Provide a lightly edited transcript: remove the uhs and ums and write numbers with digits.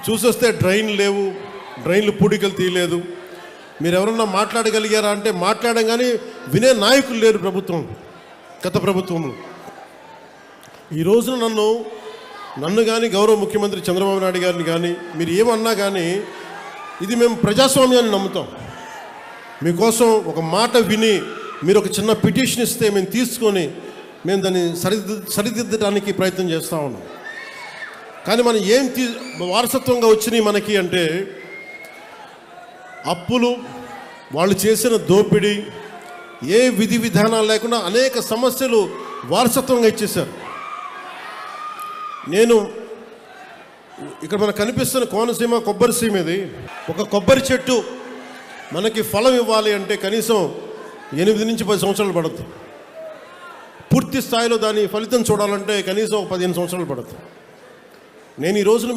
చూసొస్తే drain లేవు, డ్రైన్లు పూడికలు తీయలేదు. మీరు ఎవరన్నా మాట్లాడగలిగారా అంటే మాట్లాడడం, కానీ వినే నాయకులు లేరు ప్రభుత్వం, గత ప్రభుత్వము. ఈ రోజున నన్ను కానీ గౌరవ ముఖ్యమంత్రి చంద్రబాబు నాయుడు గారిని కానీ మీరు ఏమన్నా కానీ ఇది మేము ప్రజాస్వామ్యాన్ని నమ్ముతాం. మీకోసం ఒక మాట విని మీరు ఒక చిన్న పిటిషన్ ఇస్తే మేము తీసుకొని మేము దాన్ని సరిదిద్దడానికి ప్రయత్నం చేస్తూ ఉన్నాం. కానీ మనం వారసత్వంగా వచ్చినాయి మనకి అంటే అప్పులు, వాళ్ళు చేసిన దోపిడీ, ఏ విధి విధానాలు లేకుండా అనేక సమస్యలు వారసత్వంగా ఇచ్చేశారు. నేను ఇక్కడ మనకు కనిపిస్తున్న కోనసీమ కొబ్బరి సీమ, ఇది ఒక కొబ్బరి చెట్టు మనకి ఫలం ఇవ్వాలి అంటే కనీసం 8 నుంచి 10 సంవత్సరాలు పడుతుంది. పూర్తి స్థాయిలో దాని ఫలితం చూడాలంటే కనీసం 15 సంవత్సరాలు పడుతుంది. నేను ఈ రోజున